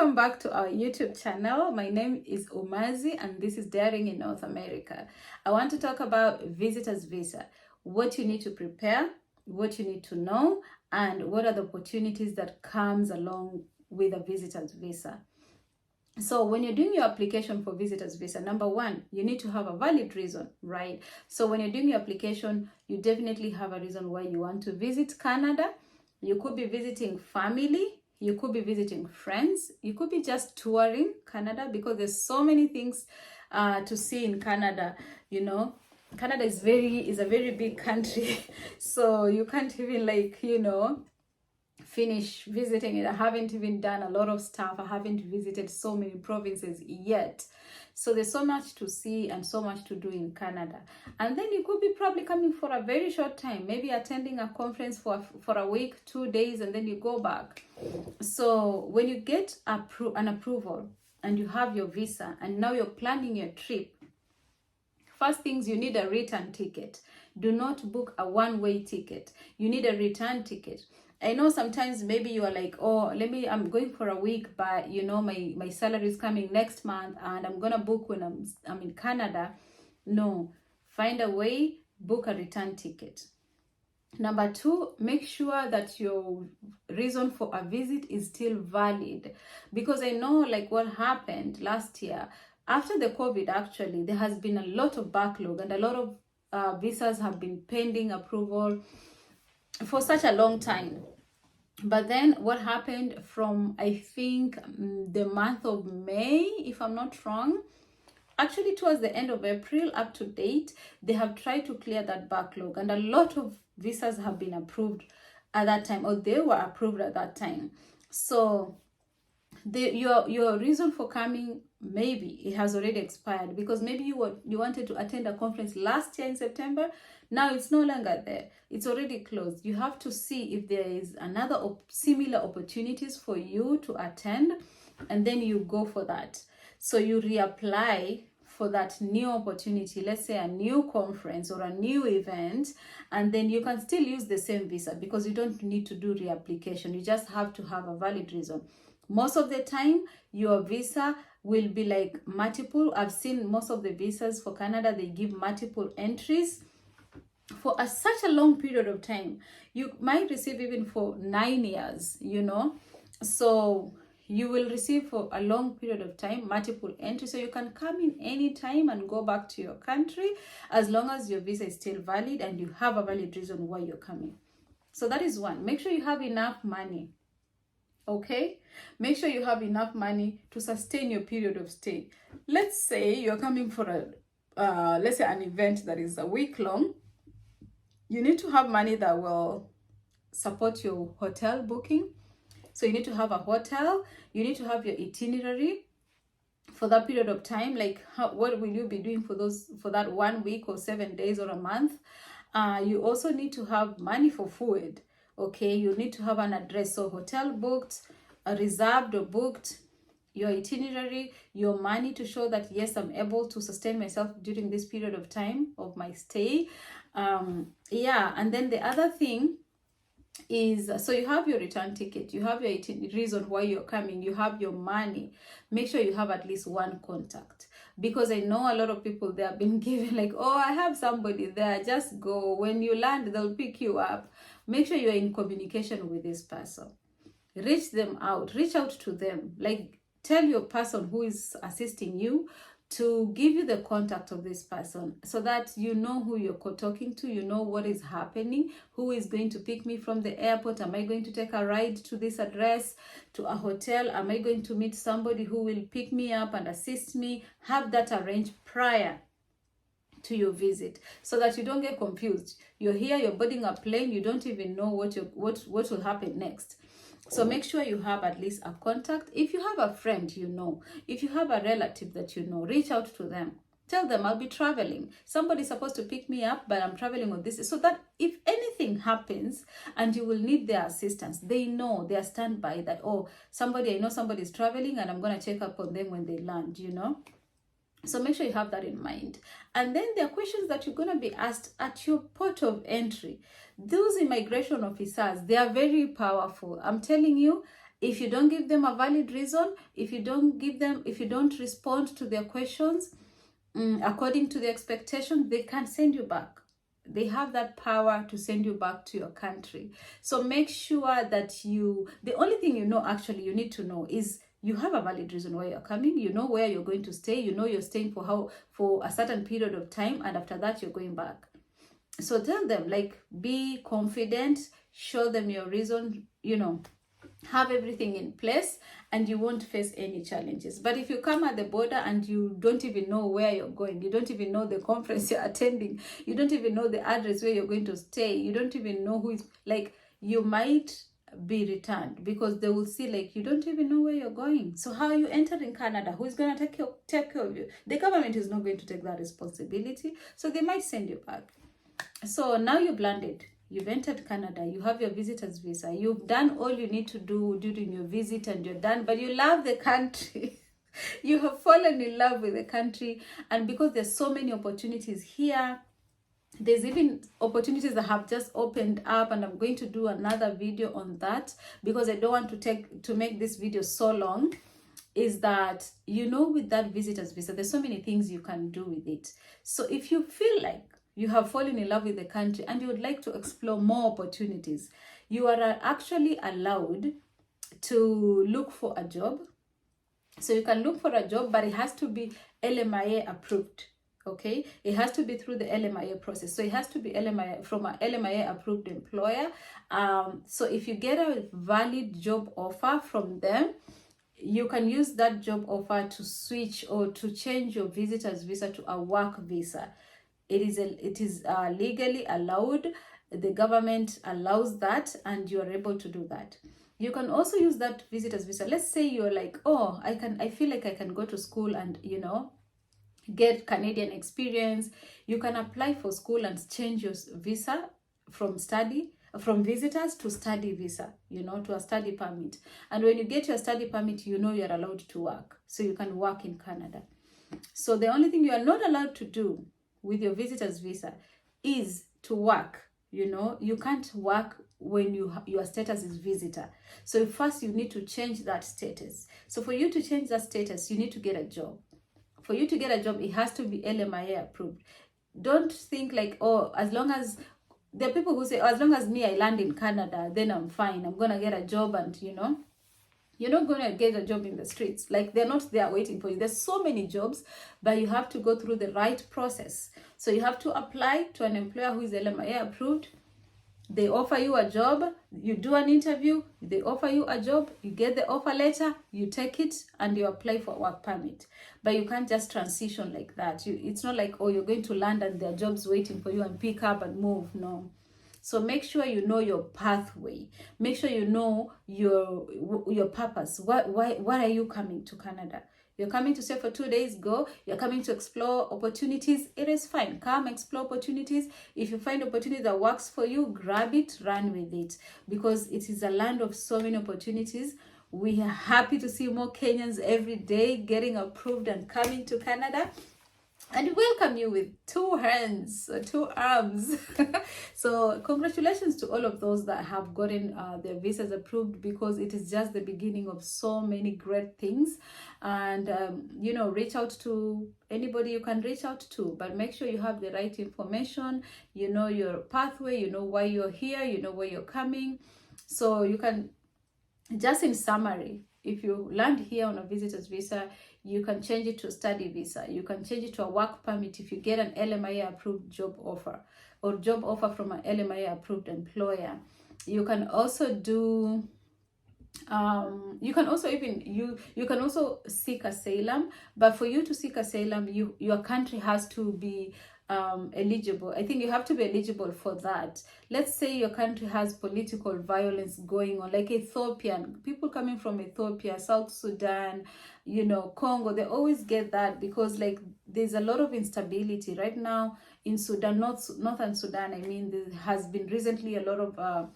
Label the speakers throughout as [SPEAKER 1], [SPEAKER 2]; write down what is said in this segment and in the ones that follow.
[SPEAKER 1] welcome back to our YouTube channel. My name is Umazi and this is Daring in North America. I want to talk about visitor's visa, what you need to prepare, what you need to know, and what are the opportunities that comes along with a visitor's visa. So when you're doing your application for visitor's visa, number one, you need to have a valid reason, right? So when you're doing your application, you definitely have a reason why you want to visit Canada. You could be visiting family, you could be visiting friends, you could be just touring Canada because there's so many things to see in Canada. You know, Canada is a very big country, so you can't even finish visiting it. I haven't even done a lot of stuff. I haven't visited so many provinces yet. So there's so much to see and so much to do in Canada. And then you could be probably coming for a very short time, maybe attending a conference for a week, 2 days, and then you go back. So when you get an approval and you have your visa and now you're planning your trip, first things, you need a return ticket. Do not book a one-way ticket. You need a return ticket. I know sometimes maybe you are like, oh, I'm going for a week, but my salary is coming next month and I'm gonna book when I'm in Canada. No, find a way, book a return ticket. Number two, make sure that your reason for a visit is still valid, because I know like what happened last year after the COVID. Actually, there has been a lot of backlog and a lot of visas have been pending approval for such a long time. But then what happened from, I think, the month of May, if I'm not wrong, actually towards the end of April up to date, they have tried to clear that backlog and a lot of visas have been approved at that time, or they were approved at that time. So your reason for coming, maybe it has already expired, because maybe you wanted to attend a conference last year in September. Now it's no longer there, it's already closed. You have to see if there is another similar opportunities for you to attend, and then you go for that. So you reapply for that new opportunity, let's say a new conference or a new event, and then you can still use the same visa because you don't need to do reapplication. You just have to have a valid reason. Most of the time your visa will be like multiple. I've seen most of the visas for Canada, they give multiple entries for such a long period of time. You might receive even for 9 years, so you will receive for a long period of time multiple entries, so you can come in any time and go back to your country as long as your visa is still valid and you have a valid reason why you're coming. So that is one. Make sure you have enough money. Okay, make sure you have enough money to sustain your period of stay. Let's say you're coming for let's say an event that is a week long. You need to have money that will support your hotel booking. So you need to have a hotel, you need to have your itinerary for that period of time, like what will you be doing for that 1 week or 7 days or a month. You also need to have money for food. Okay, you need to have an address, so hotel booked, reserved or booked, your itinerary, your money to show that yes, I'm able to sustain myself during this period of time of my stay. Yeah, and then the other thing is, so you have your return ticket, you have your reason why you're coming, you have your money. Make sure you have at least one contact, because I know a lot of people, they have been given like, oh, I have somebody there, just go, when you land they'll pick you up. Make sure you're in communication with this person. Reach them out, reach out to them, like tell your person who is assisting you to give you the contact of this person, so that you know who you're talking to, you know what is happening, who is going to pick me from the airport, am I going to take a ride to this address, to a hotel, am I going to meet somebody who will pick me up and assist me. Have that arranged prior to your visit, so that you don't get confused. You're here, you're boarding a plane, you don't even know what will happen next. So make sure you have at least a contact. If you have a friend, if you have a relative that reach out to them. Tell them, I'll be traveling. Somebody's supposed to pick me up, but I'm traveling on this. So that if anything happens and you will need their assistance, they know, they are standby that, oh, I know somebody's traveling and I'm going to check up on them when they land, So make sure you have that in mind. And then there are questions that you're going to be asked at your port of entry. Those immigration officers, they are very powerful. I'm telling you, If you don't give them a valid reason, if you don't respond to their questions according to the expectation, they can send you back. They have that power to send you back to your country. So make sure that the only thing actually you need to know is you have a valid reason why you're coming. You know where you're going to stay. You know you're staying for a certain period of time, and after that you're going back. So tell them, like, be confident, show them your reason, have everything in place, and you won't face any challenges. But if you come at the border and you don't even know where you're going, you don't even know the conference you're attending, you don't even know the address where you're going to stay, you don't even know who is, like, you might be returned, because they will see, like, you don't even know where you're going. So how are you entering Canada? Who is going to take care of you? The government is not going to take that responsibility, so they might send you back. So now you've landed, you've entered Canada, you have your visitor's visa, you've done all you need to do during your visit, and you're done, but you love the country. You have fallen in love with the country, and because there's so many opportunities here, there's even opportunities that have just opened up, and I'm going to do another video on that, because I don't want to make this video so long. Is that, with that visitor's visa, there's so many things you can do with it. So if you feel like you have fallen in love with the country and you would like to explore more opportunities, you are actually allowed to look for a job. So you can look for a job, but it has to be LMIA approved. Okay, it has to be through the LMIA process. So it has to be from an LMIA approved employer. So if you get a valid job offer from them, you can use that job offer to switch or to change your visitor's visa to a work visa. It is legally allowed. The government allows that, and you are able to do that. You can also use that visitor's visa. Let's say you're like, oh, I feel like I can go to school and get Canadian experience. You can apply for school and change your visa from visitors to study visa, to a study permit. And when you get your study permit, you're allowed to work. So you can work in Canada. So the only thing you are not allowed to do with your visitor's visa is to work. You can't work when your status is visitor. So first you need to change that status. So for you to change that status, you need to get a job. For you to get a job, it has to be LMIA approved. Don't think like, oh, as long as there are people who say, oh, as long as I land in Canada, then I'm fine. I'm gonna get a job, and you're not going to get a job in the streets. Like, they're not there waiting for you. There's so many jobs, but you have to go through the right process. So you have to apply to an employer who is LMIA approved. They offer you a job, you do an interview, they offer you a job, you get the offer letter, you take it, and you apply for a work permit. But you can't just transition like that. It's not like, oh, you're going to land and there are jobs waiting for you and pick up and move. No. So make sure you know your pathway. Make sure you know your purpose. Why are you coming to Canada? You're coming to stay for 2 days, go. You're coming to explore opportunities. It is fine. Come explore opportunities. If you find opportunity that works for you, grab it, run with it. Because it is a land of so many opportunities. We are happy to see more Kenyans every day getting approved and coming to Canada. And welcome you with 2 hands, 2 arms. So congratulations to all of those that have gotten their visas approved, because it is just the beginning of so many great things. And reach out to anybody you can reach out to, but make sure you have the right information, your pathway, why you're here, where you're coming. So you can, just in summary, if you land here on a visitor's visa, you can change it to a study visa. You can change it to a work permit if you get an LMIA approved job offer, or job offer from an LMIA approved employer. You can also do you can also seek asylum. But for you to seek asylum, your country has to be eligible. I think you have to be eligible for that. Let's say your country has political violence going on, like Ethiopian people coming from Ethiopia, South Sudan, Congo. They always get that, because like there's a lot of instability right now in Sudan, northern Sudan. I mean, there has been recently a lot of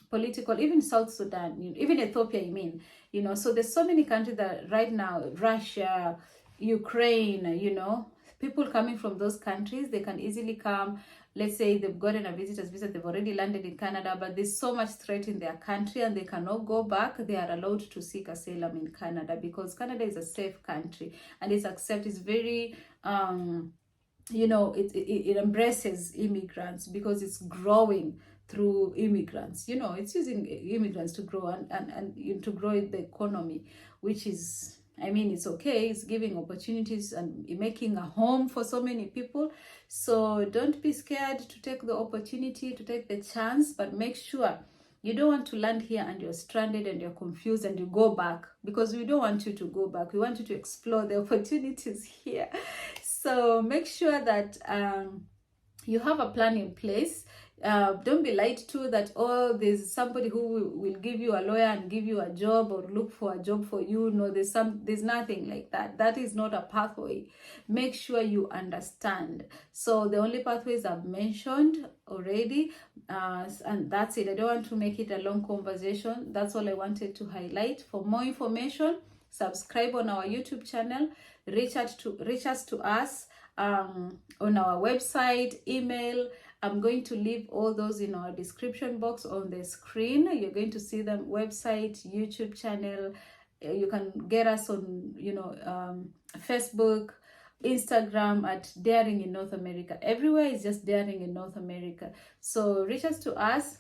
[SPEAKER 1] political, even South Sudan, even Ethiopia, so there's so many countries that right now, Russia, Ukraine, people coming from those countries, they can easily come. Let's say they've gotten a visitor's visa, they've already landed in Canada, but there's so much threat in their country and they cannot go back. They are allowed to seek asylum in Canada because Canada is a safe country and it's very it embraces immigrants because it's growing through immigrants. It's using immigrants to grow and to grow the economy, which is, it's okay. It's giving opportunities and making a home for so many people. So don't be scared to take the opportunity, to take the chance, but make sure you don't want to land here and you're stranded and you're confused and you go back, because we don't want you to go back. We want you to explore the opportunities here. So make sure that you have a plan in place. Don't be lied to that, there's somebody who will give you a lawyer and give you a job or look for a job for you. No, there's nothing like that. That is not a pathway. Make sure you understand. So the only pathways I've mentioned already, and that's it. I don't want to make it a long conversation. That's all I wanted to highlight. For more information, subscribe on our YouTube channel. Reach us to us on our website, email. I'm going to leave all those in our description box on the screen. You're going to see them: website, YouTube channel. You can get us on Facebook, Instagram at Daring in North America. Everywhere is just Daring in North America. So reach out to us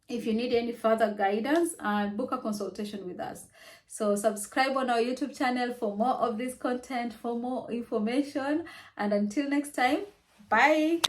[SPEAKER 1] if you need any further guidance, and book a consultation with us. So subscribe on our YouTube channel for more of this content, for more information, and until next time, bye.